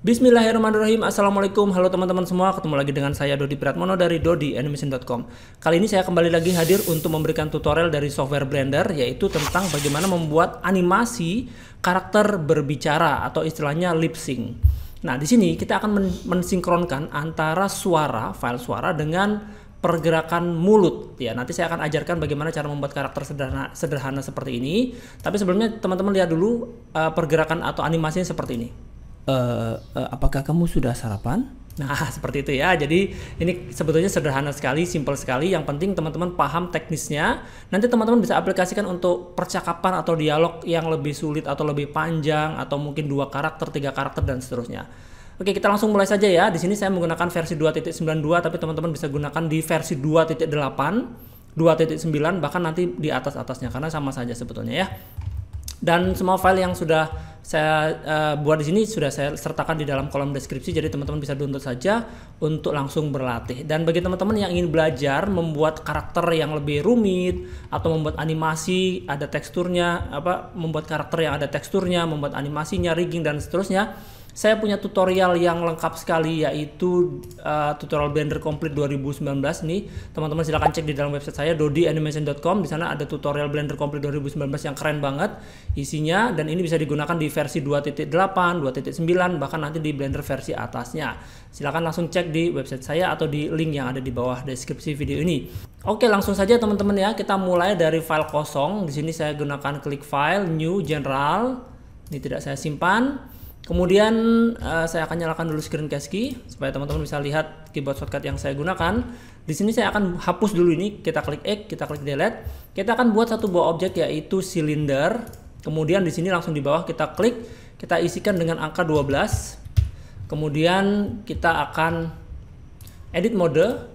Bismillahirrahmanirrahim. Assalamualaikum, halo teman-teman semua. Ketemu lagi dengan saya Dodi Pratmono dari dodianimation.com. Kali ini saya kembali lagi hadir untuk memberikan tutorial dari software Blender, yaitu tentang bagaimana membuat animasi karakter berbicara atau istilahnya lip sync. Nah, di sini kita akan mensinkronkan antara suara, file suara dengan pergerakan mulut. Ya, nanti saya akan ajarkan bagaimana cara membuat karakter sederhana seperti ini. Tapi sebelumnya teman-teman lihat dulu pergerakan atau animasinya seperti ini. Apakah kamu sudah sarapan? Nah, seperti itu ya. Jadi ini sebetulnya sederhana sekali, simple sekali. Yang penting teman-teman paham teknisnya. Nanti teman-teman bisa aplikasikan untuk percakapan atau dialog yang lebih sulit atau lebih panjang, atau mungkin 2 karakter, 3 karakter dan seterusnya. Oke, kita langsung mulai saja ya. Di sini saya menggunakan versi 2.92, tapi teman-teman bisa gunakan di versi 2.8, 2.9, bahkan nanti di atas-atasnya, karena sama saja sebetulnya ya. Dan semua file yang sudah saya buat di sini sudah saya sertakan di dalam kolom deskripsi, jadi teman-teman bisa download saja untuk langsung berlatih. Dan bagi teman-teman yang ingin belajar membuat karakter yang lebih rumit atau membuat animasi ada teksturnya, membuat karakter yang ada teksturnya, membuat animasinya, rigging dan seterusnya, saya punya tutorial yang lengkap sekali, yaitu tutorial Blender Complete 2019 nih. Teman-teman silahkan cek di dalam website saya dodianimation.com. Di sana ada tutorial Blender Complete 2019 yang keren banget isinya, dan ini bisa digunakan di versi 2.8, 2.9, bahkan nanti di Blender versi atasnya. Silahkan langsung cek di website saya atau di link yang ada di bawah deskripsi video ini. Oke, langsung saja teman-teman ya. Kita mulai dari file kosong. Di sini saya gunakan klik file, new, general. Ini tidak saya simpan. Kemudian saya akan nyalakan dulu screen cascade supaya teman-teman bisa lihat keyboard shortcut yang saya gunakan. Di sini saya akan hapus dulu ini. Kita klik X, kita klik delete. Kita akan buat satu buah objek yaitu silinder. Kemudian di sini langsung di bawah kita klik, kita isikan dengan angka 12. Kemudian kita akan edit mode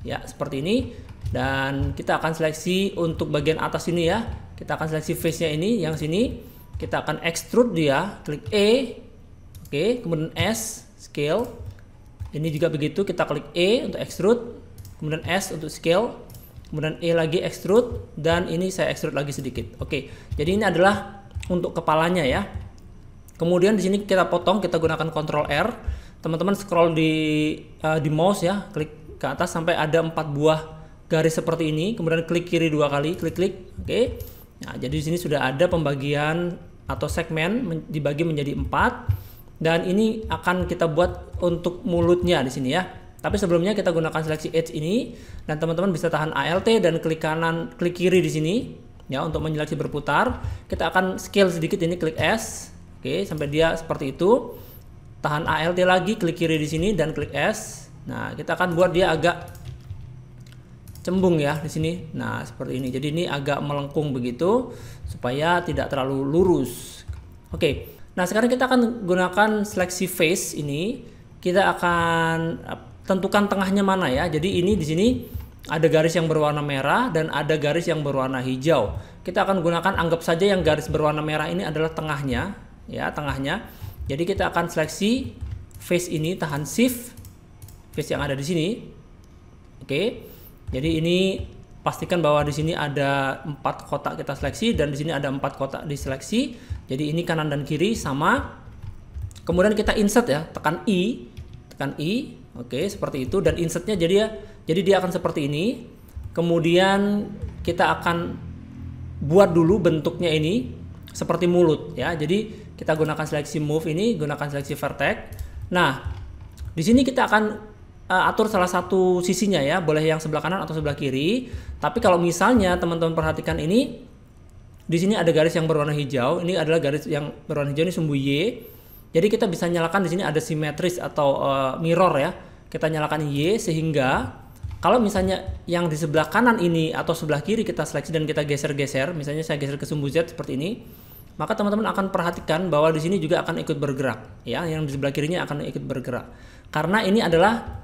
ya seperti ini, dan kita akan seleksi untuk bagian atas ini ya. Kita akan seleksi face-nya ini yang sini. Kita akan extrude dia, klik E, oke, kemudian S, scale. Ini juga begitu, kita klik E untuk extrude, kemudian S untuk scale, kemudian E lagi extrude, dan ini saya extrude lagi sedikit. Oke, jadi ini adalah untuk kepalanya ya. Kemudian di sini kita potong, kita gunakan Ctrl R. Teman-teman scroll di mouse ya, klik ke atas sampai ada 4 buah garis seperti ini, kemudian klik kiri 2 kali, klik, oke. Nah, jadi di sini sudah ada pembagian atau segmen dibagi menjadi 4, dan ini akan kita buat untuk mulutnya di sini ya. Tapi sebelumnya kita gunakan seleksi edge ini, dan teman-teman bisa tahan Alt dan klik kanan, klik kiri di sini ya untuk menyeleksi berputar. Kita akan scale sedikit ini, klik S, oke, sampai dia seperti itu. Tahan Alt lagi, klik kiri di sini dan klik S. Nah, kita akan buat dia agak cembung ya di sini. Nah, seperti ini. Jadi ini agak melengkung begitu supaya tidak terlalu lurus. Oke. Nah, sekarang kita akan gunakan seleksi face ini. Kita akan tentukan tengahnya mana ya. Jadi ini di sini ada garis yang berwarna merah dan ada garis yang berwarna hijau. Kita akan gunakan, anggap saja yang garis berwarna merah ini adalah tengahnya ya, tengahnya. Jadi kita akan seleksi face ini, tahan shift face yang ada di sini. Oke. Jadi ini pastikan bahwa di sini ada 4 kotak kita seleksi, dan di sini ada 4 kotak diseleksi. Jadi ini kanan dan kiri sama. Kemudian kita insert ya, tekan I, oke, seperti itu. Dan insertnya jadi dia akan seperti ini. Kemudian kita akan buat dulu bentuknya ini seperti mulut ya. Jadi kita gunakan seleksi move ini, gunakan seleksi vertex. Nah, di sini kita akan atur salah satu sisinya ya, boleh yang sebelah kanan atau sebelah kiri. Tapi kalau misalnya teman-teman perhatikan ini, di sini ada garis yang berwarna hijau. Ini adalah garis yang berwarna hijau, ini sumbu Y. Jadi kita bisa nyalakan di sini ada simetris atau mirror ya. Kita nyalakan Y sehingga kalau misalnya yang di sebelah kanan ini atau sebelah kiri kita seleksi dan kita geser-geser, misalnya saya geser ke sumbu Z seperti ini, maka teman-teman akan perhatikan bahwa di sini juga akan ikut bergerak ya. Yang di sebelah kirinya akan ikut bergerak karena ini adalah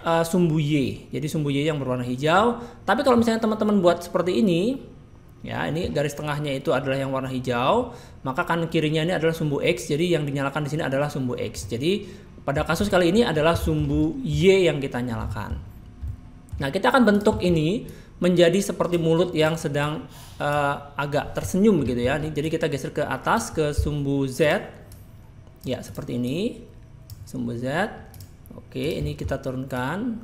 sumbu Y, jadi sumbu Y yang berwarna hijau. Tapi kalau misalnya teman-teman buat seperti ini ya, ini garis tengahnya itu adalah yang warna hijau, maka kanan kirinya ini adalah sumbu X, jadi yang dinyalakan di sini adalah sumbu X. Jadi pada kasus kali ini adalah sumbu Y yang kita nyalakan. Nah, kita akan bentuk ini menjadi seperti mulut yang sedang agak tersenyum begitu ya. Jadi kita geser ke atas ke sumbu Z ya, seperti ini. sumbu Z. Oke, ini kita turunkan.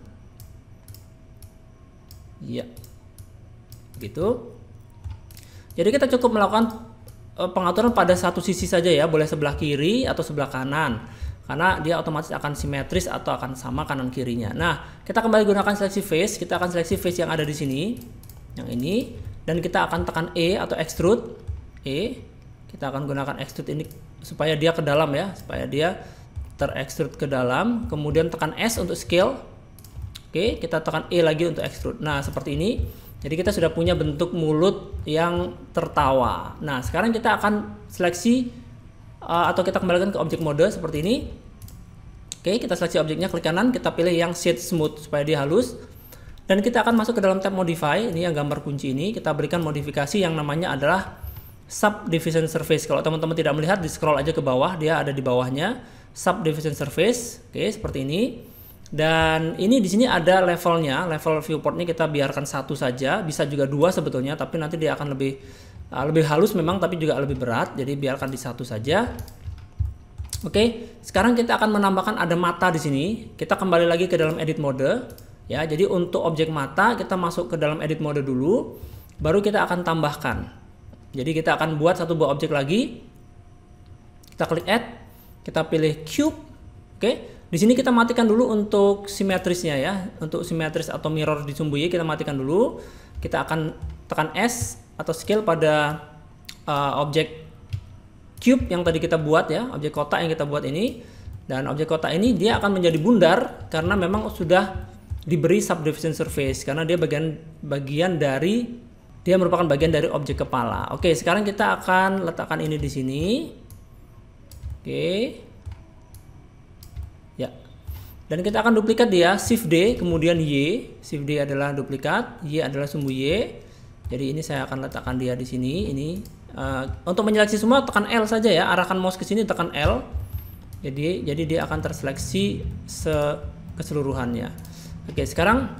Ya, gitu. Jadi kita cukup melakukan pengaturan pada satu sisi saja ya, boleh sebelah kiri atau sebelah kanan, karena dia otomatis akan simetris atau akan sama kanan kirinya. Nah, kita kembali gunakan seleksi face. Kita akan seleksi face yang ada di sini, yang ini, dan kita akan tekan E atau extrude. E, kita akan gunakan extrude ini supaya dia ke dalam ya, supaya dia terextrude ke dalam. Kemudian tekan S untuk scale. Oke, kita tekan E lagi untuk extrude. Nah, seperti ini. Jadi kita sudah punya bentuk mulut yang tertawa. Nah, sekarang kita akan seleksi atau kita kembalikan ke objek mode seperti ini. Oke, kita seleksi objeknya, klik kanan, kita pilih yang shade smooth supaya dia halus. Dan kita akan masuk ke dalam tab modify, ini yang gambar kunci ini. Kita berikan modifikasi yang namanya adalah subdivision surface. Kalau teman-teman tidak melihat, di scroll aja ke bawah, dia ada di bawahnya. Subdivision surface. Oke, seperti ini. Dan ini di sini ada levelnya, level viewportnya kita biarkan 1 saja, bisa juga 2 sebetulnya, tapi nanti dia akan lebih halus memang, tapi juga lebih berat, jadi biarkan di 1 saja. Oke, sekarang kita akan menambahkan ada mata di sini. Kita kembali lagi ke dalam edit mode, ya. Jadi untuk objek mata kita masuk ke dalam edit mode dulu, baru kita akan tambahkan. Jadi kita akan buat satu buah objek lagi. Kita klik add, kita pilih cube, oke. Di sini kita matikan dulu untuk simetrisnya ya. Untuk simetris atau mirror di sumbu Y kita matikan dulu. Kita akan tekan S atau scale pada objek cube yang tadi kita buat ya, objek kotak yang kita buat ini. Dan objek kotak ini dia akan menjadi bundar karena memang sudah diberi subdivision surface, karena dia merupakan bagian dari objek kepala. Oke, sekarang kita akan letakkan ini di sini. Oke. Ya, dan kita akan duplikat dia, Shift D, kemudian Y. Shift D adalah duplikat, Y adalah sumbu Y. Jadi ini saya akan letakkan dia di sini. Ini untuk menyeleksi semua tekan L saja ya, arahkan mouse ke sini tekan L. Jadi dia akan terseleksi keseluruhannya. Oke, sekarang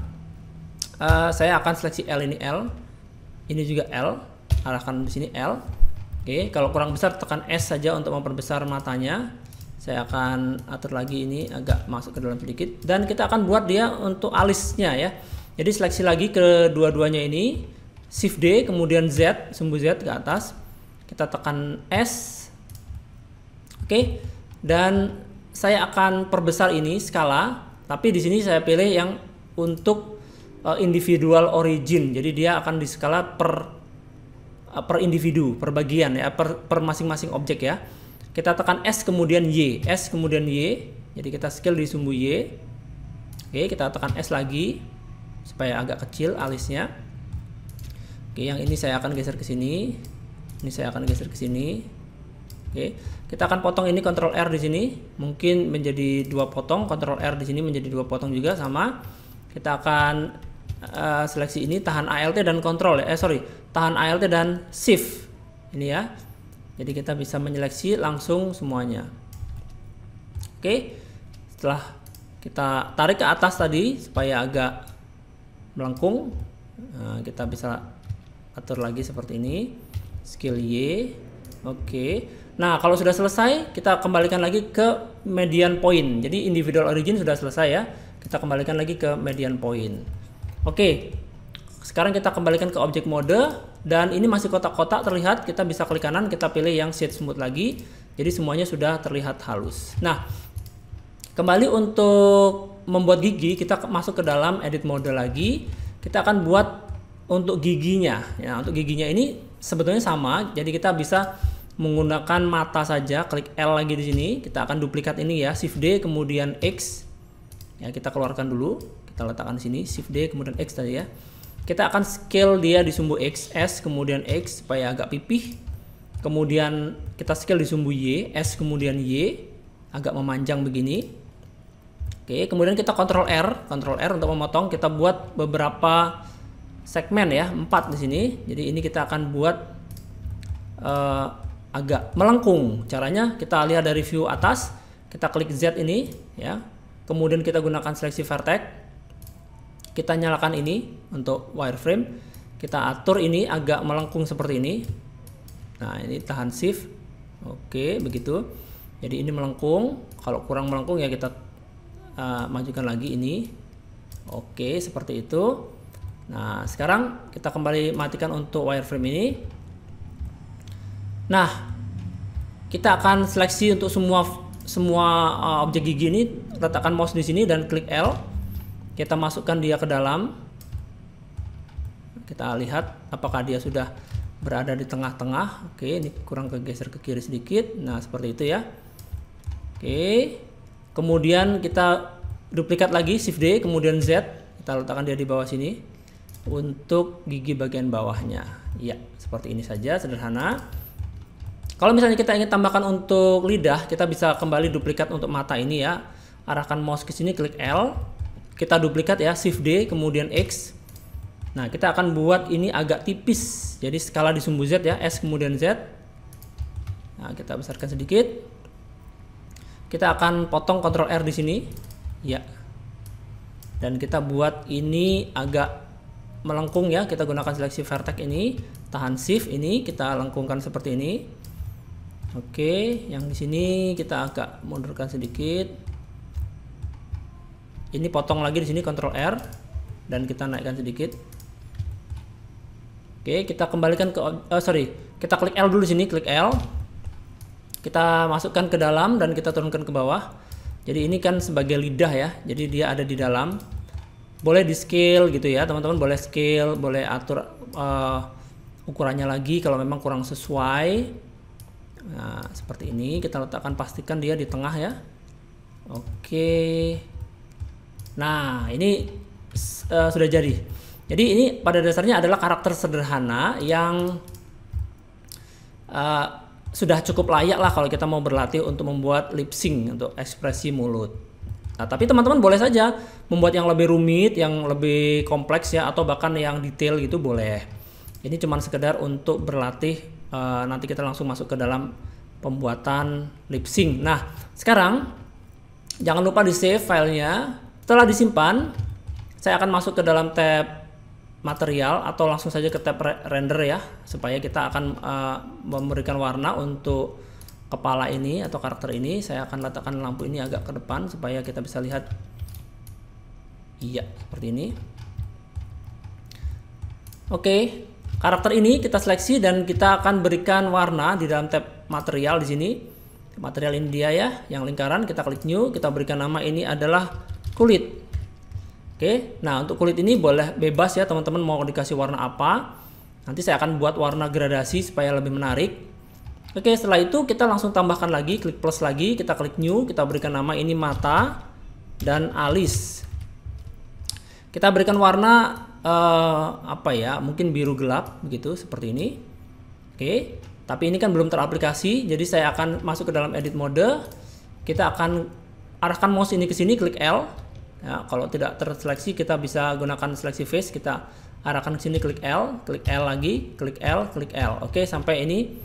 saya akan seleksi L, ini L, ini juga L, arahkan di sini L. Oke, kalau kurang besar tekan S saja untuk memperbesar matanya. Saya akan atur lagi ini agak masuk ke dalam sedikit, dan kita akan buat dia untuk alisnya ya. Jadi seleksi lagi kedua-duanya ini, Shift D kemudian Z, sumbu Z ke atas, kita tekan S. Oke, dan saya akan perbesar ini skala, tapi di sini saya pilih yang untuk individual origin. Jadi dia akan diskala per individu, per bagian ya, per masing-masing objek ya. Kita tekan S kemudian Y, S kemudian Y. Jadi kita scale di sumbu Y. Oke, kita tekan S lagi supaya agak kecil alisnya. Oke, yang ini saya akan geser ke sini. Ini saya akan geser ke sini. Oke, kita akan potong ini, Ctrl R di sini, mungkin menjadi 2 potong, Ctrl R di sini menjadi 2 potong juga sama. Kita akan seleksi ini, tahan ALT dan Ctrl ya. Tahan ALT dan Shift. Ini ya. Jadi kita bisa menyeleksi langsung semuanya. Oke, setelah kita tarik ke atas tadi supaya agak melengkung, kita bisa atur lagi seperti ini, scale Y. Oke, nah kalau sudah selesai kita kembalikan lagi ke median point. Jadi individual origin sudah selesai ya, kita kembalikan lagi ke median point. Oke, sekarang kita kembalikan ke objek mode. Dan ini masih kotak-kotak terlihat, kita bisa klik kanan, kita pilih yang shade smooth lagi. Jadi semuanya sudah terlihat halus. Nah, kembali untuk membuat gigi, kita masuk ke dalam edit mode lagi. Kita akan buat untuk giginya. Ya, untuk giginya ini sebetulnya sama. Jadi kita bisa menggunakan mata saja, klik L lagi di sini. Kita akan duplikat ini ya, Shift D kemudian X. Ya, kita keluarkan dulu. Kita letakkan di sini, Shift D kemudian X tadi ya. Kita akan scale dia di sumbu X, S kemudian X supaya agak pipih. Kemudian kita scale di sumbu Y, S kemudian Y, agak memanjang begini. Oke, kemudian kita Ctrl R untuk memotong. Kita buat beberapa segmen ya, 4 di sini. Jadi ini kita akan buat agak melengkung. Caranya kita lihat dari view atas, kita klik Z ini ya. Kemudian kita gunakan seleksi vertex. Kita nyalakan ini untuk wireframe. Kita atur ini agak melengkung seperti ini. Nah, ini tahan shift. Oke, begitu. Jadi ini melengkung, kalau kurang melengkung ya kita majukan lagi ini. Oke, seperti itu. Nah, sekarang kita kembali matikan untuk wireframe ini. Nah, kita akan seleksi untuk semua objek gigi ini, letakkan mouse di sini dan klik L. Kita masukkan dia ke dalam. Kita lihat apakah dia sudah berada di tengah-tengah. Oke, ini kurang kegeser ke kiri sedikit. Nah, seperti itu ya. Oke. Kemudian kita duplikat lagi, Shift D, kemudian Z. Kita letakkan dia di bawah sini untuk gigi bagian bawahnya. Ya, seperti ini saja, sederhana. Kalau misalnya kita ingin tambahkan untuk lidah, kita bisa kembali duplikat untuk mata ini ya. Arahkan mouse ke sini, klik L. Kita duplikat ya, Shift D, kemudian X. Nah, kita akan buat ini agak tipis. Jadi skala di sumbu Z ya, S kemudian Z. Nah, kita besarkan sedikit. Kita akan potong Ctrl R di sini. Ya. Dan kita buat ini agak melengkung ya. Kita gunakan seleksi vertex ini, tahan Shift ini, kita lengkungkan seperti ini. Oke, yang di sini kita agak mundurkan sedikit. Ini potong lagi di sini, Ctrl R, dan kita naikkan sedikit. Oke, kita kembalikan ke kita klik L dulu di sini, klik L. Kita masukkan ke dalam dan kita turunkan ke bawah. Jadi ini kan sebagai lidah ya. Jadi dia ada di dalam. Boleh di scale gitu ya, teman-teman, boleh scale, boleh atur ukurannya lagi kalau memang kurang sesuai. Nah, seperti ini kita letakkan, pastikan dia di tengah ya. Oke. Nah, ini sudah jadi. Jadi ini pada dasarnya adalah karakter sederhana yang sudah cukup layak lah kalau kita mau berlatih untuk membuat lip sync untuk ekspresi mulut. Nah, tapi teman-teman boleh saja membuat yang lebih rumit, yang lebih kompleks ya, atau bahkan yang detail gitu boleh. Ini cuma sekedar untuk berlatih. Nanti kita langsung masuk ke dalam pembuatan lip sync. Nah, sekarang jangan lupa di save filenya. Setelah disimpan, saya akan masuk ke dalam tab material atau langsung saja ke tab render ya, supaya kita akan memberikan warna untuk kepala ini atau karakter ini. Saya akan letakkan lampu ini agak ke depan supaya kita bisa lihat. Iya, seperti ini. Oke. Karakter ini kita seleksi dan kita akan berikan warna di dalam tab material di sini. Material ini dia ya, yang lingkaran. Kita klik new, kita berikan nama ini adalah kulit. Oke, nah untuk kulit ini boleh bebas ya teman-teman mau dikasih warna apa. Nanti saya akan buat warna gradasi supaya lebih menarik. Oke, setelah itu kita langsung tambahkan lagi, klik plus lagi, kita klik new, kita berikan nama ini mata dan alis. Kita berikan warna apa ya, mungkin biru gelap begitu, seperti ini. Oke, tapi ini kan belum teraplikasi, jadi saya akan masuk ke dalam edit mode. Kita akan arahkan mouse ini ke sini, klik L ya. Kalau tidak terseleksi kita bisa gunakan seleksi face, kita arahkan ke sini, klik L lagi, klik L, klik L. Oke, sampai ini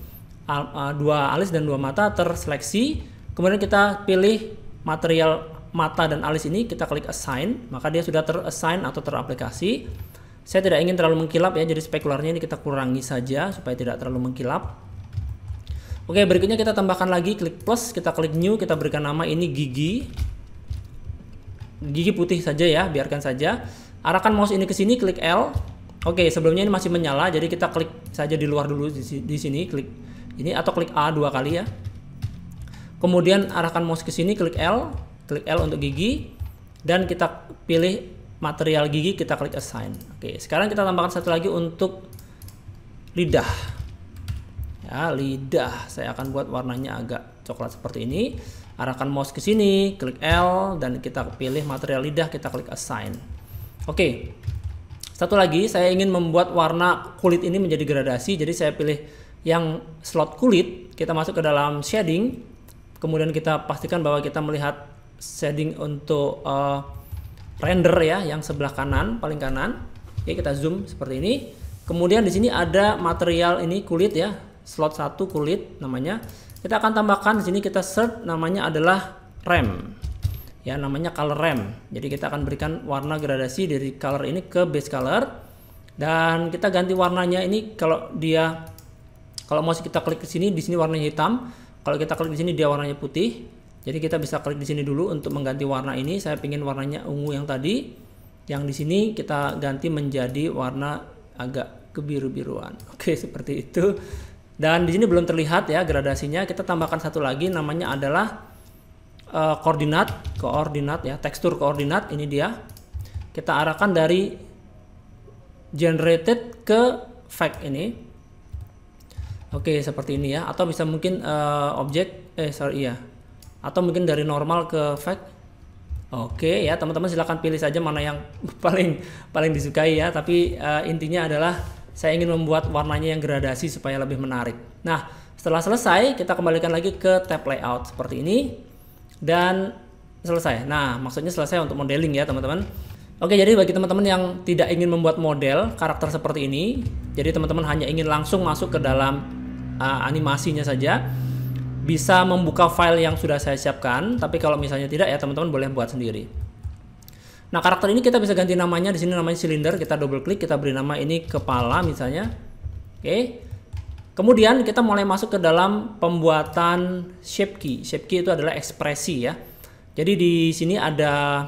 dua alis dan dua mata terseleksi. Kemudian kita pilih material mata dan alis ini, kita klik assign, maka dia sudah terassign atau teraplikasi. Saya tidak ingin terlalu mengkilap ya, jadi spekularnya ini kita kurangi saja supaya tidak terlalu mengkilap. Oke, berikutnya kita tambahkan lagi, klik plus, kita klik new, kita berikan nama ini gigi putih saja ya, biarkan saja. Arahkan mouse ini ke sini, klik L. Oke, sebelumnya ini masih menyala, jadi kita klik saja di luar dulu di sini, klik ini atau klik A dua kali ya. Kemudian arahkan mouse ke sini, klik L untuk gigi, dan kita pilih material gigi, kita klik assign. Oke, sekarang kita tambahkan satu lagi untuk lidah. Ya, lidah. Saya akan buat warnanya agak coklat seperti ini. Arahkan mouse ke sini, klik L, dan kita pilih material lidah, kita klik assign. Oke. Satu lagi, saya ingin membuat warna kulit ini menjadi gradasi, jadi saya pilih yang slot kulit, kita masuk ke dalam shading, kemudian kita pastikan bahwa kita melihat shading untuk render ya, yang sebelah kanan, paling kanan. Oke, kita zoom seperti ini. Kemudian di sini ada material ini kulit ya, slot 1 kulit namanya. Kita akan tambahkan di sini, kita search namanya adalah rem. Ya, namanya color rem. Jadi kita akan berikan warna gradasi dari color ini ke base color, dan kita ganti warnanya ini. Kalau mouse kita klik ke sini, di sini warnanya hitam. Kalau kita klik di sini dia warnanya putih. Jadi kita bisa klik di sini dulu untuk mengganti warna ini. Saya ingin warnanya ungu yang tadi. Yang di sini kita ganti menjadi warna agak kebiru-biruan. Oke, seperti itu. Dan di sini belum terlihat ya gradasinya. Kita tambahkan satu lagi, namanya adalah koordinat ya, tekstur koordinat. Ini dia. Kita arahkan dari generated ke fact ini. Oke, seperti ini ya. Atau bisa mungkin atau mungkin dari normal ke fact. Oke ya, teman-teman silahkan pilih saja mana yang paling disukai ya. Tapi intinya adalah saya ingin membuat warnanya yang gradasi supaya lebih menarik. Nah, setelah selesai kita kembalikan lagi ke tab layout seperti ini dan selesai. Nah, maksudnya selesai untuk modeling ya teman-teman. Oke, jadi bagi teman-teman yang tidak ingin membuat model karakter seperti ini, jadi teman-teman hanya ingin langsung masuk ke dalam animasinya saja, bisa membuka file yang sudah saya siapkan. Tapi kalau misalnya tidak ya teman-teman boleh buat sendiri. Nah, karakter ini kita bisa ganti namanya. Di sini namanya silinder. Kita double klik, kita beri nama ini kepala misalnya. Oke. Kemudian kita mulai masuk ke dalam pembuatan shape key. Shape key itu adalah ekspresi ya. Jadi di sini ada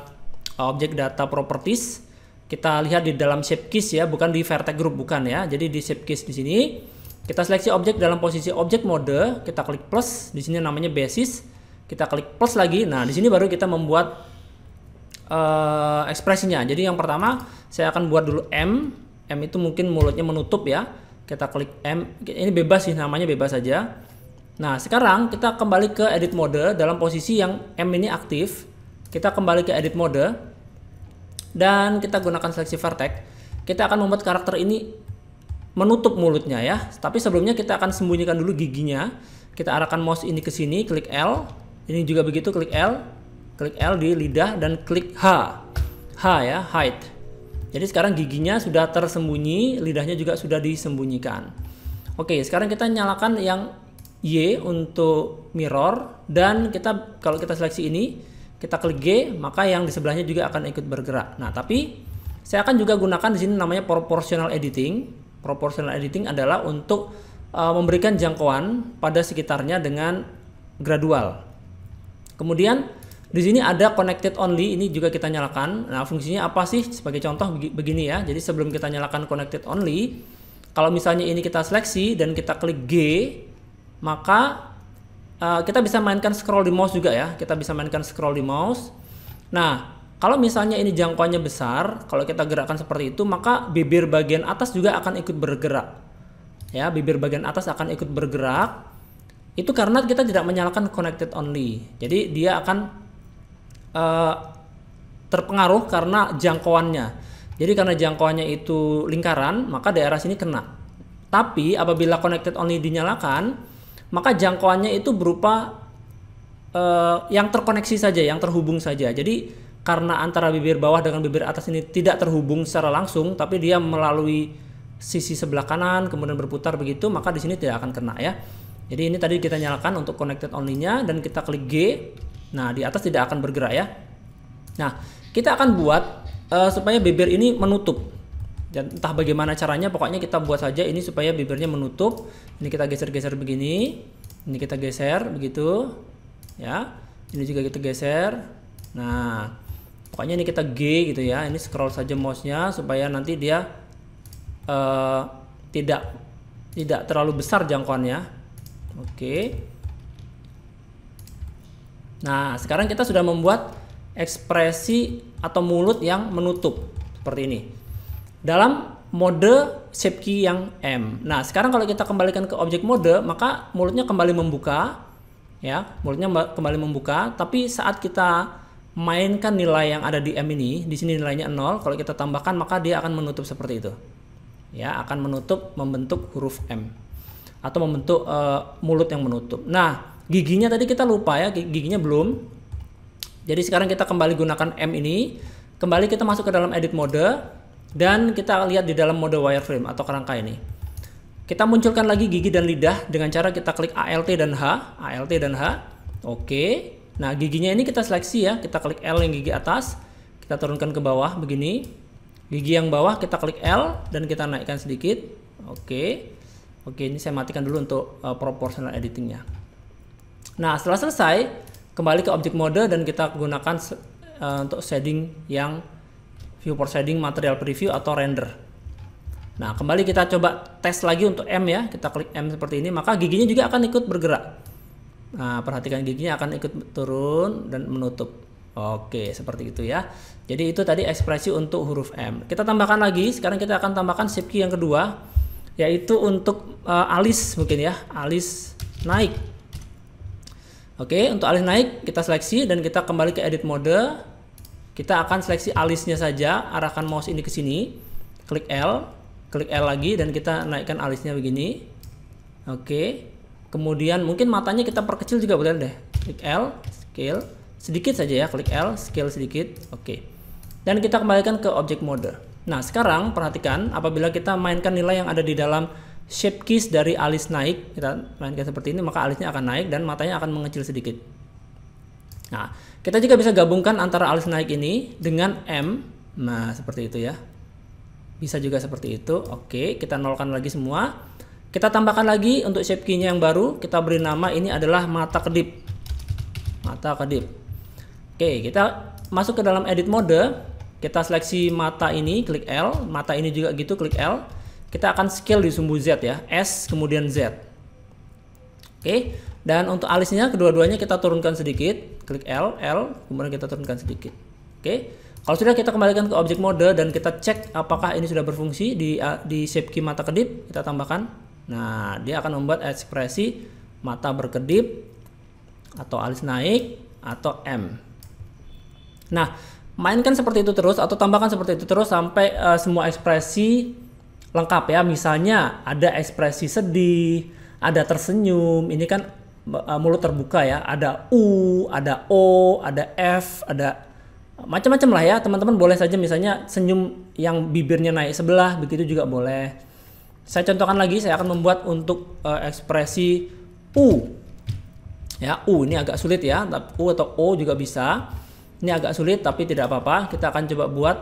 objek data properties. Kita lihat di dalam shape keys ya, bukan di vertex group, bukan ya. Jadi di shape keys di sini kita seleksi objek dalam posisi objek mode, kita klik plus, di sini namanya basis, kita klik plus lagi. Nah, di sini baru kita membuat ekspresinya. Jadi yang pertama saya akan buat dulu M itu mungkin mulutnya menutup ya. Kita klik M, ini bebas sih, namanya bebas saja. Nah, sekarang kita kembali ke edit mode dalam posisi yang M ini aktif. Kita kembali ke edit mode dan kita gunakan seleksi vertex. Kita akan membuat karakter ini menutup mulutnya ya. Tapi sebelumnya kita akan sembunyikan dulu giginya. Kita arahkan mouse ini ke sini, klik L. Ini juga begitu, klik L. Klik L di lidah dan klik H. H ya, hide. Jadi sekarang giginya sudah tersembunyi, lidahnya juga sudah disembunyikan. Oke, sekarang kita nyalakan yang Y untuk mirror dan kalau kita seleksi ini, kita klik G, maka yang di sebelahnya juga akan ikut bergerak. Nah, tapi saya akan juga gunakan di sini namanya proportional editing. Proportional editing adalah untuk memberikan jangkauan pada sekitarnya dengan gradual. Kemudian di sini ada connected only, ini juga kita nyalakan. Nah, fungsinya apa sih? Sebagai contoh begini ya. Jadi sebelum kita nyalakan connected only, kalau misalnya ini kita seleksi dan kita klik G, maka kita bisa mainkan scroll di mouse juga ya. Kita bisa mainkan scroll di mouse. Nah, kalau misalnya ini jangkauannya besar, kalau kita gerakkan seperti itu, maka bibir bagian atas juga akan ikut bergerak. Ya, bibir bagian atas akan ikut bergerak. Itu karena kita tidak menyalakan connected only. Jadi dia akan terpengaruh karena jangkauannya. Jadi karena jangkauannya itu lingkaran, maka daerah sini kena. Tapi apabila connected only dinyalakan, maka jangkauannya itu berupa yang terkoneksi saja, yang terhubung saja. Jadi karena antara bibir bawah dengan bibir atas ini tidak terhubung secara langsung, tapi dia melalui sisi sebelah kanan kemudian berputar begitu, maka di sini tidak akan kena ya. Jadi ini tadi kita nyalakan untuk connected only-nya dan kita klik G. Nah, di atas tidak akan bergerak ya. Nah, kita akan buat supaya bibir ini menutup. Dan entah bagaimana caranya, pokoknya kita buat saja ini supaya bibirnya menutup. Ini kita geser-geser begini. Ini kita geser begitu. Ya. Ini juga kita geser. Nah, pokoknya ini kita G gitu ya. Ini scroll saja mouse-nya supaya nanti dia tidak terlalu besar jangkauannya. Oke. Nah, sekarang kita sudah membuat ekspresi atau mulut yang menutup seperti ini dalam mode shape key yang M. Nah, sekarang kalau kita kembalikan ke objek mode, maka mulutnya kembali membuka ya, mulutnya kembali membuka, tapi saat kita mainkan nilai yang ada di M ini, di sini nilainya 0, kalau kita tambahkan maka dia akan menutup seperti itu. Ya, akan menutup, membentuk huruf M atau membentuk mulut yang menutup. Nah, giginya tadi kita lupa ya, giginya belum. Jadi sekarang kita kembali gunakan M ini, kembali kita masuk ke dalam edit mode dan kita lihat di dalam mode wireframe atau kerangka ini. Kita munculkan lagi gigi dan lidah dengan cara kita klik ALT dan H, Oke. Nah, giginya ini kita seleksi ya, kita klik L yang gigi atas, kita turunkan ke bawah begini. Gigi yang bawah kita klik L dan kita naikkan sedikit. Oke. Oke, ini saya matikan dulu untuk proportional editingnya. Nah, setelah selesai, kembali ke object mode dan kita gunakan untuk shading yang viewport shading, material preview atau render. Nah, kembali kita coba tes lagi untuk M ya. Kita klik M seperti ini, maka giginya juga akan ikut bergerak. Nah, perhatikan giginya akan ikut turun dan menutup. Oke, seperti itu ya. Jadi itu tadi ekspresi untuk huruf M. Kita tambahkan lagi, sekarang kita akan tambahkan shape key yang kedua, yaitu untuk alis mungkin ya, alis naik. Oke, untuk alis naik kita seleksi dan kita kembali ke edit mode. Kita akan seleksi alisnya saja, arahkan mouse ini ke sini, klik L lagi dan kita naikkan alisnya begini. Oke, kemudian mungkin matanya kita perkecil juga boleh deh. Klik L, scale sedikit saja ya, klik L, scale sedikit. Oke, dan kita kembalikan ke object mode. Nah, sekarang perhatikan apabila kita mainkan nilai yang ada di dalam shape keys dari alis naik, kita mainkan seperti ini, maka alisnya akan naik dan matanya akan mengecil sedikit. Nah, kita juga bisa gabungkan antara alis naik ini dengan M. Nah, seperti itu ya. Bisa juga seperti itu. Oke, kita nolkan lagi semua. Kita tambahkan lagi untuk shape key-nya yang baru. Kita beri nama ini adalah mata kedip. Mata kedip. Oke, kita masuk ke dalam edit mode. Kita seleksi mata ini, klik L. Mata ini juga gitu, klik L. Kita akan scale di sumbu Z ya. S kemudian Z. Oke. Dan untuk alisnya kedua-duanya kita turunkan sedikit, klik L, kemudian kita turunkan sedikit. Oke. Kalau sudah, kita kembalikan ke object mode dan kita cek apakah ini sudah berfungsi di shape key mata kedip, kita tambahkan. Nah, dia akan membuat ekspresi mata berkedip atau alis naik atau M. Nah, mainkan seperti itu terus atau tambahkan seperti itu terus sampai semua ekspresi lengkap ya. Misalnya ada ekspresi sedih, ada tersenyum, ini kan mulut terbuka ya, ada U, ada O, ada F, ada macam-macam lah ya. Teman-teman boleh saja misalnya senyum yang bibirnya naik sebelah, begitu juga boleh. Saya contohkan lagi, saya akan membuat untuk ekspresi U. Ya, U ini agak sulit ya, U atau O juga bisa. Ini agak sulit tapi tidak apa-apa. Kita akan coba buat,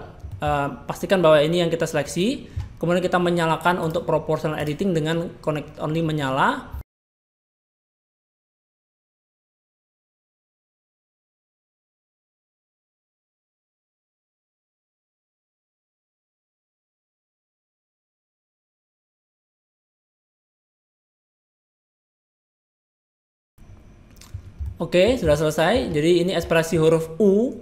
pastikan bahwa ini yang kita seleksi. Kemudian kita menyalakan untuk proportional editing dengan connect only menyala. Oke, sudah selesai. Jadi ini ekspresi huruf U.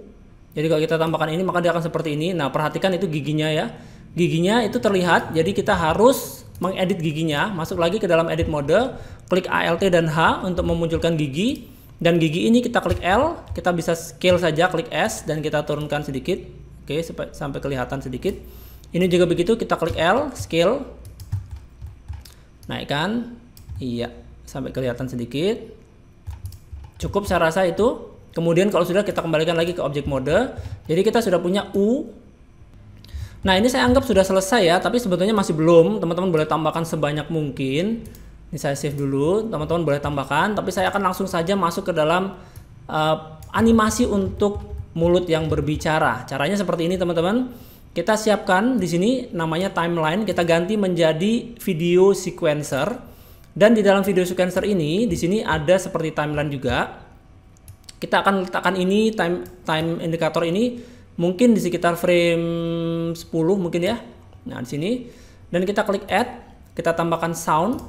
Jadi kalau kita tambahkan ini maka dia akan seperti ini. Nah, perhatikan itu giginya ya. Giginya itu terlihat. Jadi kita harus mengedit giginya. Masuk lagi ke dalam edit mode. Klik Alt dan H untuk memunculkan gigi. Dan gigi ini kita klik L. Kita bisa scale saja, klik S dan kita turunkan sedikit. Oke, sampai kelihatan sedikit. Ini juga begitu, kita klik L, scale. Naikkan. Iya, sampai kelihatan sedikit. Cukup saya rasa itu. Kemudian kalau sudah, kita kembalikan lagi ke object mode. Jadi kita sudah punya U. Nah, ini saya anggap sudah selesai ya, tapi sebetulnya masih belum. Teman-teman boleh tambahkan sebanyak mungkin. Ini saya save dulu. Teman-teman boleh tambahkan, tapi saya akan langsung saja masuk ke dalam animasi untuk mulut yang berbicara. Caranya seperti ini, teman-teman. Kita siapkan di sini namanya timeline, kita ganti menjadi video sequencer. Dan di dalam video sequencer ini, di sini ada seperti timeline juga. Kita akan letakkan ini time indikator ini mungkin di sekitar frame 10 mungkin ya. Nah, di sini dan kita klik add, kita tambahkan sound.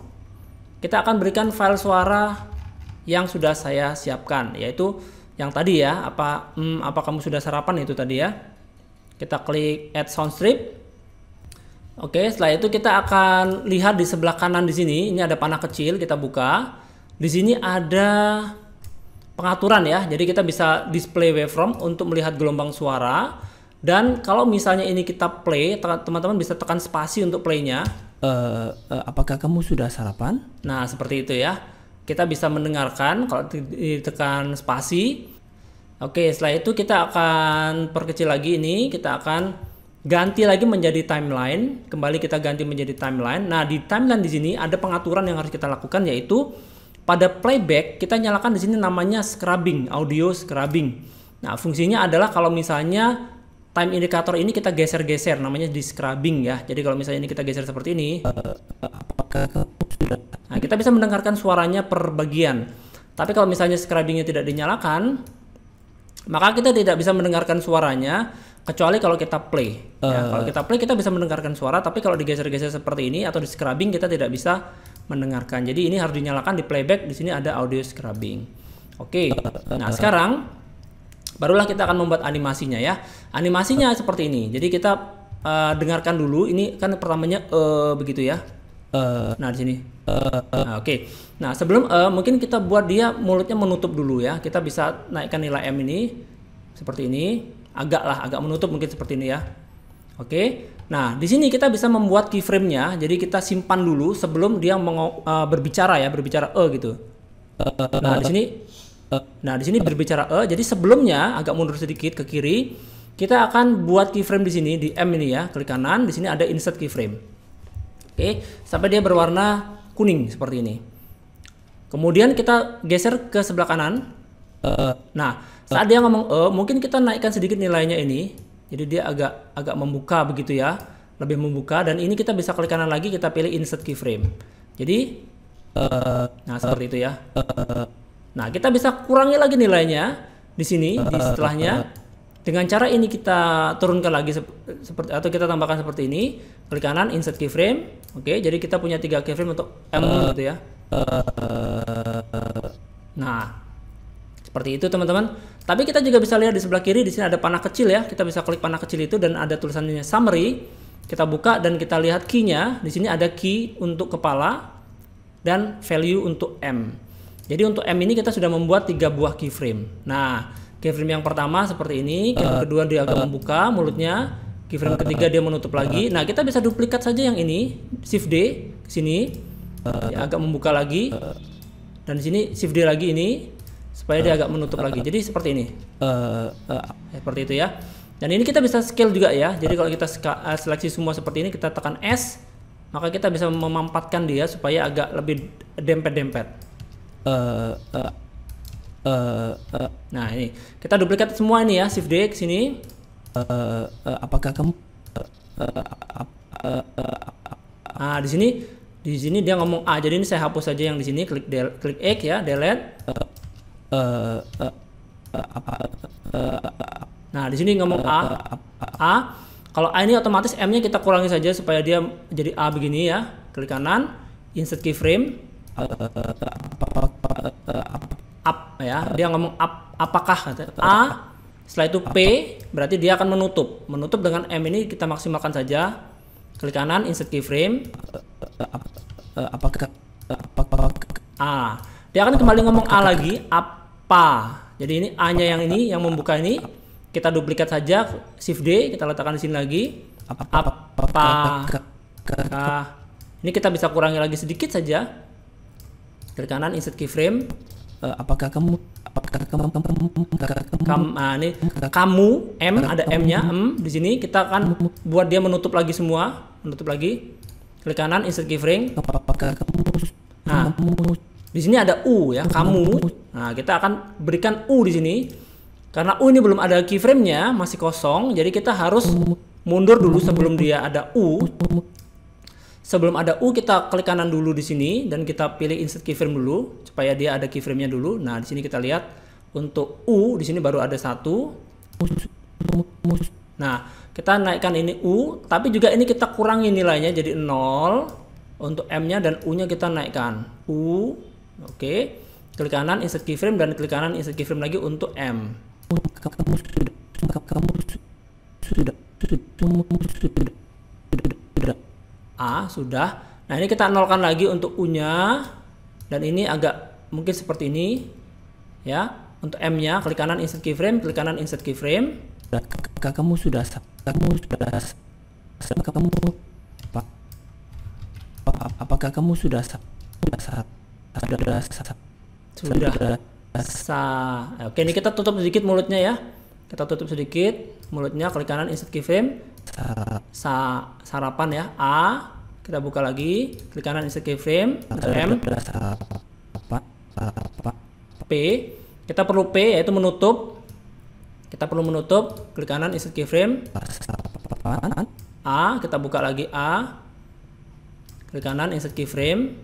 Kita akan berikan file suara yang sudah saya siapkan, yaitu yang tadi ya, apa kamu sudah sarapan itu tadi ya. Kita klik add sound strip. Oke, setelah itu kita akan lihat di sebelah kanan di sini, ini ada panah kecil, kita buka. Di sini ada pengaturan ya, jadi kita bisa display waveform untuk melihat gelombang suara. Dan kalau misalnya ini kita play, teman-teman bisa tekan spasi untuk playnya. Apakah kamu sudah sarapan? Nah, seperti itu ya. Kita bisa mendengarkan kalau ditekan spasi. Oke, setelah itu kita akan perkecil lagi ini, kita akan ganti lagi menjadi timeline. Kembali kita ganti menjadi timeline. Nah, di timeline di sini ada pengaturan yang harus kita lakukan, yaitu pada playback kita nyalakan di sini namanya scrubbing, audio scrubbing. Nah, fungsinya adalah kalau misalnya time indikator ini kita geser-geser, namanya di scrubbing ya. Jadi kalau misalnya ini kita geser seperti ini, nah, kita bisa mendengarkan suaranya per bagian. Tapi kalau misalnya scribingnya tidak dinyalakan, maka kita tidak bisa mendengarkan suaranya kecuali kalau kita play. Ya, kalau kita play kita bisa mendengarkan suara, tapi kalau digeser-geser seperti ini atau di scrubbing kita tidak bisa mendengarkan. Jadi ini harus dinyalakan di playback. Di sini ada audio scrubbing. Oke. Nah, sekarang barulah kita akan membuat animasinya ya. Animasinya seperti ini. Jadi kita dengarkan dulu. Ini kan pertamanya begitu ya. Nah, di sini. Nah, oke. Nah, sebelum mungkin kita buat dia mulutnya menutup dulu ya. Kita bisa naikkan nilai M ini seperti ini. Agak menutup mungkin seperti ini ya. Oke. Nah, di sini kita bisa membuat keyframe-nya. Jadi kita simpan dulu sebelum dia berbicara ya, berbicara gitu. Nah, di sini berbicara Jadi sebelumnya agak mundur sedikit ke kiri, kita akan buat keyframe di sini di M ini ya. Klik kanan, di sini ada insert keyframe. Oke, sampai dia berwarna kuning seperti ini. Kemudian kita geser ke sebelah kanan. Nah, saat dia ngomong mungkin kita naikkan sedikit nilainya ini. Jadi dia agak membuka begitu ya, lebih membuka. Dan ini kita bisa klik kanan lagi, kita pilih insert keyframe. Jadi, nah seperti itu ya. Nah, kita bisa kurangi lagi nilainya di sini, di setelahnya. Dengan cara ini kita turunkan lagi seperti atau kita tambahkan seperti ini. Klik kanan, insert keyframe. Oke, jadi kita punya 3 keyframe untuk M gitu ya. Nah, seperti itu teman-teman. Tapi kita juga bisa lihat di sebelah kiri, di sini ada panah kecil ya. Kita bisa klik panah kecil itu dan ada tulisannya summary. Kita buka dan kita lihat key-nya. Di sini ada key untuk kepala dan value untuk M. Jadi untuk M ini kita sudah membuat 3 buah keyframe. Nah, keyframe yang pertama seperti ini, keyframe kedua dia agak membuka mulutnya, keyframe ketiga dia menutup lagi. Nah, kita bisa duplikat saja yang ini, Shift D ke sini, ya, agak membuka lagi, dan di sini Shift D lagi ini, supaya dia agak menutup lagi. Jadi seperti ini, seperti itu ya. Dan ini kita bisa scale juga ya. Jadi kalau kita seleksi semua seperti ini, kita tekan S, maka kita bisa memampatkan dia supaya agak lebih dempet-dempet. Nah, ini kita duplikat semua ini ya, Shift D ke sini. Apakah kamu nah, di sini dia ngomong A. Jadi ini saya hapus saja yang di sini, klik X ya, delete. Nah, di sini ngomong A. Kalau A ini otomatis M-nya kita kurangi saja supaya dia jadi A begini ya. Klik kanan, insert keyframe. Up ya, dia ngomong up, apakah A, setelah itu P berarti dia akan menutup dengan M ini kita maksimalkan saja. Klik kanan, insert keyframe. Apakah A, dia akan kembali ngomong A lagi, apa. Jadi ini A nya yang membuka ini kita duplikat saja, Shift D kita letakkan di sini lagi. Apakah ini kita bisa kurangi lagi sedikit saja. Klik kanan, insert keyframe. Apakah kamu ini kamu M, ada M-nya di sini kita akan buat dia menutup lagi semua, menutup lagi. Klik kanan, insert keyframe. Nah, di sini ada U ya, kamu. Nah, kita akan berikan U di sini. Karena U ini belum ada keyframe-nya, masih kosong, jadi kita harus mundur dulu sebelum dia ada U. Sebelum ada U kita klik kanan dulu di sini dan kita pilih insert keyframe dulu supaya dia ada keyframe-nya dulu. Nah, di sini kita lihat untuk U di sini baru ada 1. Nah, kita naikkan ini U, tapi juga ini kita kurangi nilainya jadi 0 untuk M-nya dan U-nya kita naikkan. U. Oke. Klik kanan insert keyframe dan klik kanan insert keyframe lagi untuk M. A sudah. Nah, ini kita nolkan lagi untuk U-nya dan ini agak mungkin seperti ini ya. Untuk M-nya klik kanan insert keyframe, klik kanan insert keyframe. Kamu sudah apakah kamu sudah Oke, ini kita tutup sedikit mulutnya ya. Kita tutup sedikit mulutnya, klik kanan insert keyframe. Sarapan ya, A. Kita buka lagi, klik kanan insert keyframe, M. P. Kita perlu P yaitu menutup. Kita perlu menutup, klik kanan insert keyframe. A, kita buka lagi A. Klik kanan insert keyframe.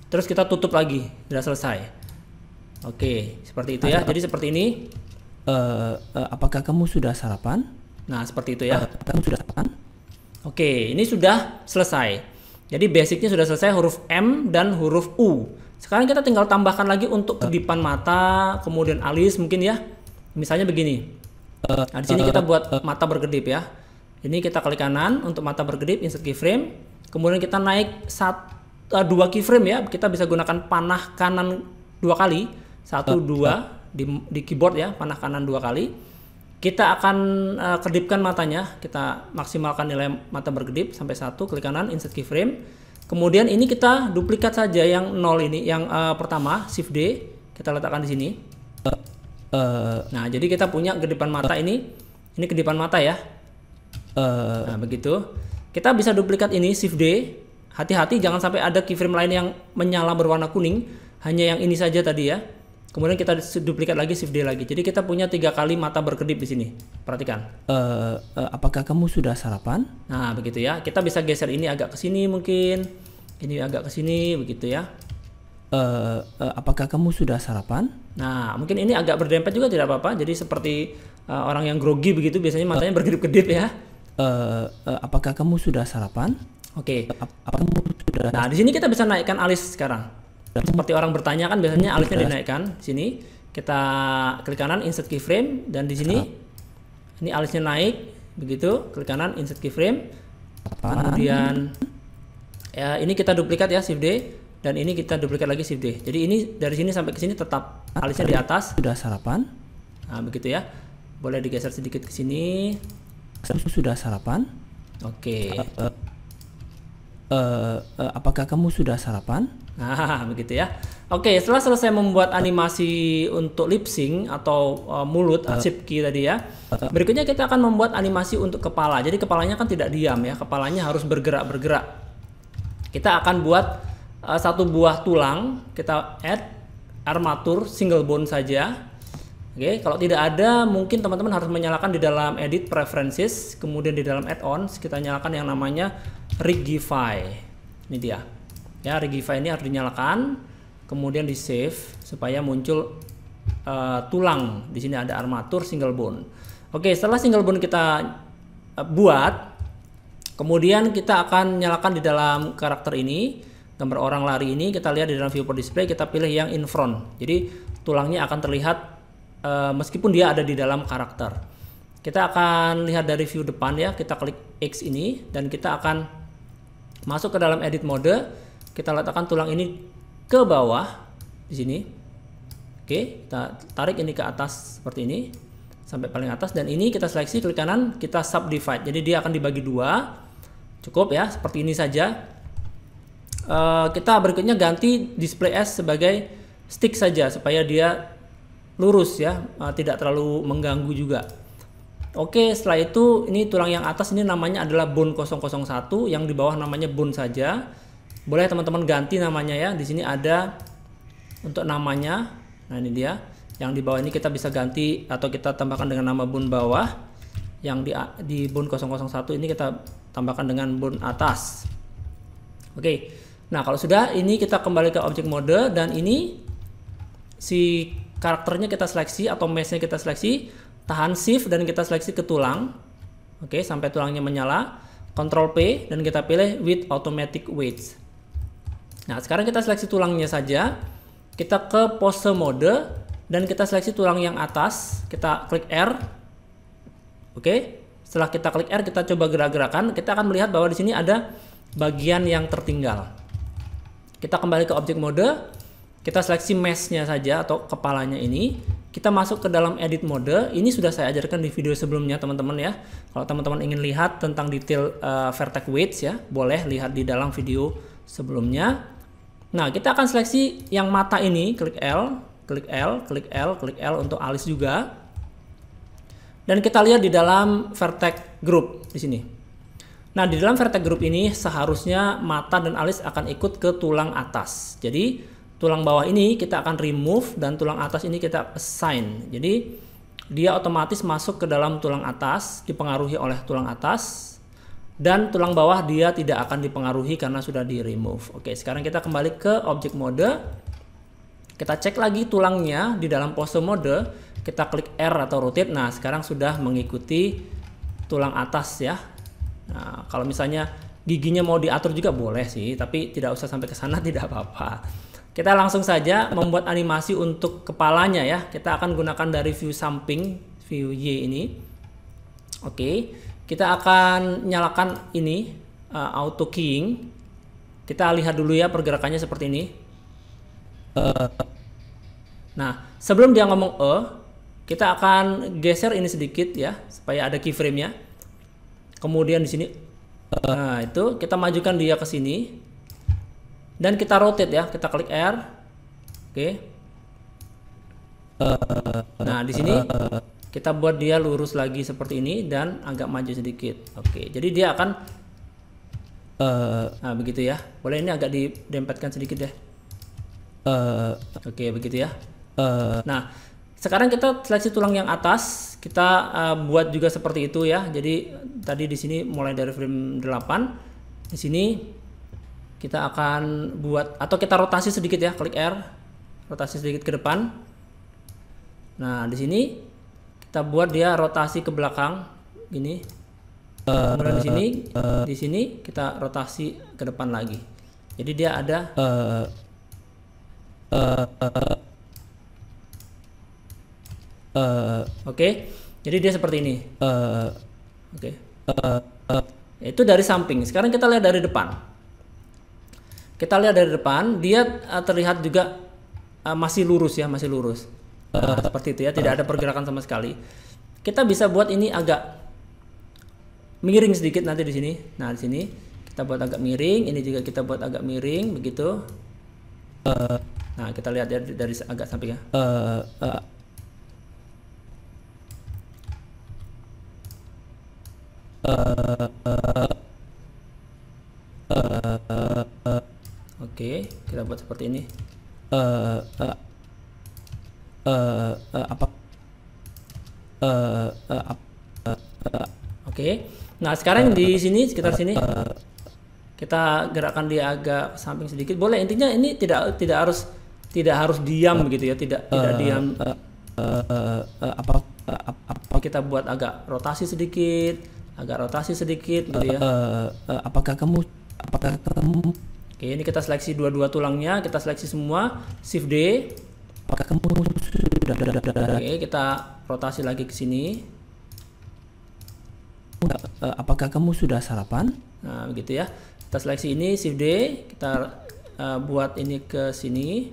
Terus kita tutup lagi, sudah selesai. Oke, seperti itu ya. Jadi seperti ini. Apakah kamu sudah sarapan? Nah, seperti itu ya. Kamu sudah sarapan? Oke, ini sudah selesai. Jadi basicnya sudah selesai, huruf M dan huruf U. Sekarang kita tinggal tambahkan lagi untuk kedipan mata, kemudian alis mungkin ya. Misalnya begini. Nah, di sini kita buat mata berkedip ya. Ini kita klik kanan untuk mata berkedip, insert keyframe. Kemudian kita naik 2 keyframe ya. Kita bisa gunakan panah kanan 2 kali. 1, 2 di keyboard ya, panah kanan 2 kali. Kita akan kedipkan matanya, kita maksimalkan nilai mata berkedip sampai 1, klik kanan, insert keyframe. Kemudian ini kita duplikat saja yang 0 ini, yang pertama, Shift D, kita letakkan di sini. Nah, jadi kita punya kedipan mata ini kedipan mata ya. Nah, begitu. Kita bisa duplikat ini, Shift D. Hati-hati jangan sampai ada keyframe lain yang menyala berwarna kuning, hanya yang ini saja tadi ya. Kemudian kita duplikat lagi, Shift D lagi. Jadi kita punya 3 kali mata berkedip di sini. Perhatikan. Apakah kamu sudah sarapan? Nah, begitu ya. Kita bisa geser ini agak ke sini mungkin. Ini agak ke sini begitu ya. Apakah kamu sudah sarapan? Nah, mungkin ini agak berdempet juga tidak apa-apa. Jadi seperti orang yang grogi begitu biasanya matanya berkedip-kedip ya. Apakah kamu sudah sarapan? Oke. Apakah kamu sudah? Nah, di sini kita bisa naikkan alis sekarang. Seperti orang bertanya kan biasanya alisnya dinaikkan. Sini kita klik kanan insert keyframe dan di sini ini alisnya naik begitu, klik kanan insert keyframe. Kemudian ya ini kita duplikat ya, Shift D, dan ini kita duplikat lagi, Shift D. Jadi ini dari sini sampai ke sini tetap alisnya di atas. Sudah sarapan? Nah, begitu ya. Boleh digeser sedikit ke sini. Sudah sarapan? Oke. Apakah kamu sudah sarapan? Nah, begitu ya. Oke, setelah selesai membuat animasi untuk lip sync atau mulut, shift key tadi ya. Berikutnya kita akan membuat animasi untuk kepala. Jadi kepalanya kan tidak diam ya, kepalanya harus bergerak-bergerak. Kita akan buat satu buah tulang, kita add armatur single bone saja. Oke, kalau tidak ada mungkin teman-teman harus menyalakan di dalam edit preferences, kemudian di dalam add-ons kita nyalakan yang namanya rigify. Ini dia. Ya, rigify ini harus dinyalakan, kemudian di save supaya muncul tulang. Di sini ada armatur single bone. Oke, setelah single bone kita buat, kemudian kita akan nyalakan di dalam karakter ini, gambar orang lari ini, kita lihat di dalam viewport display, kita pilih yang in front. Jadi tulangnya akan terlihat meskipun dia ada di dalam karakter. Kita akan lihat dari view depan ya, kita klik X ini dan kita akan masuk ke dalam edit mode. Kita letakkan tulang ini ke bawah di sini. Oke, kita tarik ini ke atas seperti ini sampai paling atas dan ini kita seleksi, klik kanan, kita subdivide. Jadi dia akan dibagi 2. Cukup ya, seperti ini saja. Kita berikutnya ganti display as sebagai stick saja supaya dia lurus ya, tidak terlalu mengganggu juga. Oke, setelah itu ini tulang yang atas ini namanya adalah bone 001, yang di bawah namanya bone saja. Boleh teman-teman ganti namanya ya. Di sini ada untuk namanya. Nah, ini dia. Yang di bawah ini kita bisa ganti atau kita tambahkan dengan nama bone bawah. Yang di bone 001 ini kita tambahkan dengan bone atas. Oke. Nah, kalau sudah ini kita kembali ke object mode dan ini si karakternya kita seleksi atau mesh-nya kita seleksi, tahan shift dan kita seleksi ke tulang. Oke, sampai tulangnya menyala. Ctrl P dan kita pilih with automatic weights. Nah, sekarang kita seleksi tulangnya saja. Kita ke pose mode dan kita seleksi tulang yang atas. Kita klik R. Oke. Setelah kita klik R, kita coba gerak-gerakan. Kita akan melihat bahwa di sini ada bagian yang tertinggal. Kita kembali ke object mode. Kita seleksi mesh-nya saja atau kepalanya ini. Kita masuk ke dalam edit mode. Ini sudah saya ajarkan di video sebelumnya, teman-teman ya. Kalau teman-teman ingin lihat tentang detail vertex weights ya, boleh lihat di dalam video sebelumnya. Nah, kita akan seleksi yang mata ini, klik L, klik L, klik L, klik L untuk alis juga. Dan kita lihat di dalam vertex group di sini. Nah, di dalam vertex group ini seharusnya mata dan alis akan ikut ke tulang atas. Jadi, tulang bawah ini kita akan remove dan tulang atas ini kita assign. Jadi, dia otomatis masuk ke dalam tulang atas, dipengaruhi oleh tulang atas. Dan tulang bawah dia tidak akan dipengaruhi karena sudah di remove. Oke, sekarang kita kembali ke object mode. Kita cek lagi tulangnya di dalam pose mode, kita klik R atau rotate. Nah, sekarang sudah mengikuti tulang atas ya. Nah, kalau misalnya giginya mau diatur juga boleh sih, tapi tidak usah sampai ke sana, tidak apa-apa. Kita langsung saja membuat animasi untuk kepalanya ya. Kita akan gunakan dari view samping, view Y ini. Oke, kita akan nyalakan ini auto keying. Kita lihat dulu ya pergerakannya seperti ini. Nah, sebelum dia ngomong kita akan geser ini sedikit ya, supaya ada keyframe-nya. Kemudian di sini, nah itu kita majukan dia ke sini, dan kita rotate ya, kita klik R. Oke. Nah, di sini kita buat dia lurus lagi seperti ini dan agak maju sedikit. Oke, jadi dia akan, nah begitu ya. Boleh ini agak didempetkan sedikit ya. Oke, begitu ya. Nah, sekarang kita seleksi tulang yang atas, kita buat juga seperti itu ya. Jadi tadi di sini mulai dari frame 8. Di sini kita akan buat, atau kita rotasi sedikit ya, klik R, rotasi sedikit ke depan. Nah, di sini kita buat dia rotasi ke belakang gini. Kemudian di sini kita rotasi ke depan lagi. Jadi dia ada oke, jadi dia seperti ini. Oke. Itu dari samping. Sekarang kita lihat dari depan. Kita lihat dari depan, dia terlihat juga masih lurus ya, masih lurus. Seperti itu ya, tidak ada pergerakan sama sekali. Kita bisa buat ini agak miring sedikit nanti di sini. Nah, di sini kita buat agak miring, ini juga kita buat agak miring begitu. Nah, kita lihat ya dari agak samping ya. Oke, kita buat seperti ini. Oke. Nah, sekarang di sini sekitar sini kita gerakkan dia agak samping sedikit. Boleh, intinya ini tidak harus diam begitu ya, tidak diam. Kita buat agak rotasi sedikit gitu ya. Apakah kamu Oke, ini kita seleksi dua-dua tulangnya, kita seleksi semua, Shift D. apakah kamu sudah Oke, kita rotasi lagi ke sini. apakah kamu sudah sarapan? Nah, begitu ya. Kita seleksi ini, Shift D, kita buat ini ke sini.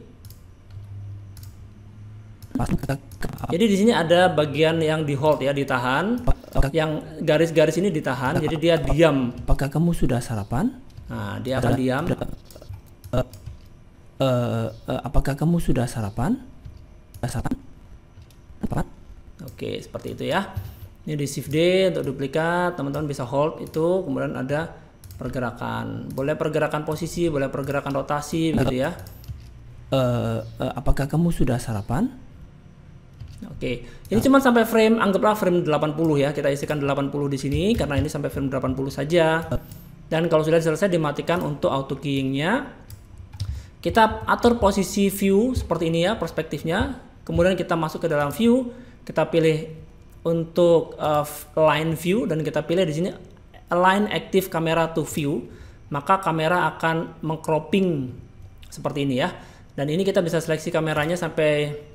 Jadi di sini ada bagian yang di hold ya, ditahan. Yang garis-garis ini ditahan, jadi dia diam. Apakah kamu sudah sarapan? Nah, dia akan diam. Apakah kamu sudah sarapan? Sarapan? Oke, seperti itu ya. Ini di Shift D untuk duplikat, teman-teman bisa hold itu, kemudian ada pergerakan. Boleh pergerakan posisi, boleh pergerakan rotasi gitu ya. Apakah kamu sudah sarapan? Oke, ini cuma sampai frame, anggaplah frame 80 ya. Kita isikan 80 di sini karena ini sampai frame 80 saja. Dan kalau sudah selesai, dimatikan untuk auto keyingnya. Kita atur posisi view seperti ini ya, perspektifnya. Kemudian kita masuk ke dalam view, kita pilih untuk line view dan kita pilih di sini align active camera to view. Maka kamera akan mengcropping seperti ini ya. Dan ini kita bisa seleksi kameranya sampai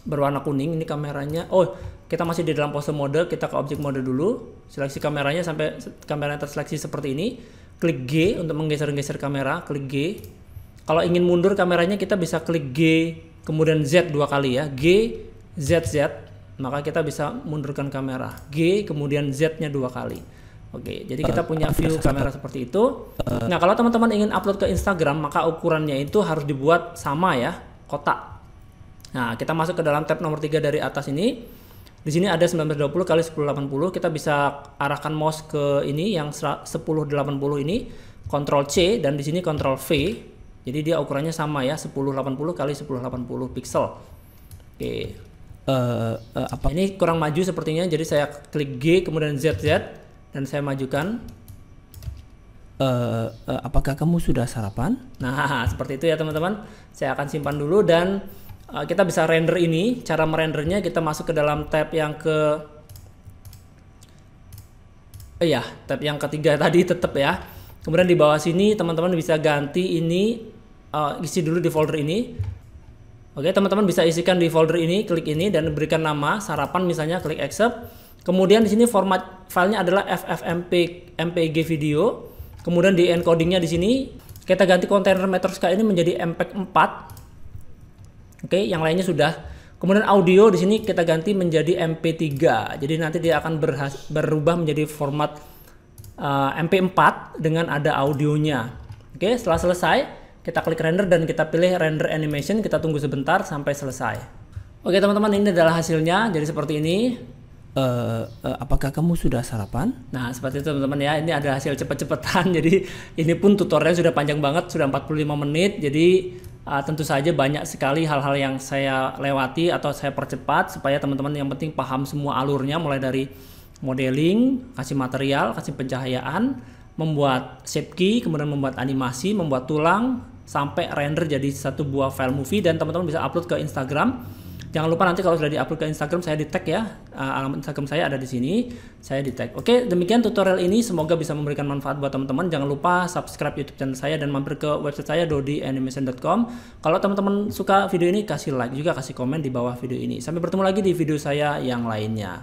berwarna kuning. Ini kameranya. Oh, kita masih di dalam pose mode, kita ke object mode dulu. Seleksi kameranya sampai kameranya terseleksi seperti ini. Klik G untuk menggeser-geser kamera, klik G. Kalau ingin mundur kameranya kita bisa klik G kemudian Z 2 kali ya. G Z Z, maka kita bisa mundurkan kamera. G kemudian Z-nya 2 kali. Oke, jadi kita punya view kamera seperti itu. Nah, kalau teman-teman ingin upload ke Instagram, maka ukurannya itu harus dibuat sama ya, kotak. Nah, kita masuk ke dalam tab nomor 3 dari atas ini. Di sini ada 1920 x 1080. Kita bisa arahkan mouse ke ini yang 1080 ini, Ctrl C dan di sini Ctrl V. Jadi dia ukurannya sama ya, 1080 x 1080 pixel. Oke. Ini kurang maju sepertinya, jadi saya klik G kemudian ZZ dan saya majukan. Apakah kamu sudah sarapan? Nah, seperti itu ya teman-teman. Saya akan simpan dulu dan kita bisa render ini. Cara merendernya kita masuk ke dalam tab yang tab yang ketiga tadi tetap ya. Kemudian di bawah sini teman-teman bisa ganti ini, isi dulu di folder ini. Oke, teman-teman bisa isikan di folder ini, klik ini dan berikan nama sarapan misalnya, klik accept. Kemudian di sini format filenya adalah MPG video. Kemudian di encodingnya di sini kita ganti kontainer Metersky ini menjadi MPEG 4. Oke, yang lainnya sudah. Kemudian audio di sini kita ganti menjadi MP3. Jadi nanti dia akan berubah menjadi format MP4 dengan ada audionya. Oke, setelah selesai kita klik render dan kita pilih render animation. Kita tunggu sebentar sampai selesai. Oke teman-teman, ini adalah hasilnya. Jadi seperti ini. Apakah kamu sudah sarapan? Nah, seperti itu teman-teman ya. Ini ada hasil cepet-cepetan. Jadi ini pun tutorialnya sudah panjang banget, sudah 45 menit. Jadi tentu saja banyak sekali hal-hal yang saya lewati atau saya percepat supaya teman-teman yang penting paham semua alurnya, mulai dari modeling, kasih material, kasih pencahayaan, membuat shape key, kemudian membuat animasi, membuat tulang, sampai render jadi satu buah file movie dan teman-teman bisa upload ke Instagram. Jangan lupa nanti kalau sudah diupload ke Instagram saya di tag ya, alamat Instagram saya ada di sini, saya di tag. Oke, demikian tutorial ini, semoga bisa memberikan manfaat buat teman-teman. Jangan lupa subscribe YouTube channel saya dan mampir ke website saya dodianimation.com. Kalau teman-teman suka video ini, kasih like juga, kasih komen di bawah video ini. Sampai bertemu lagi di video saya yang lainnya.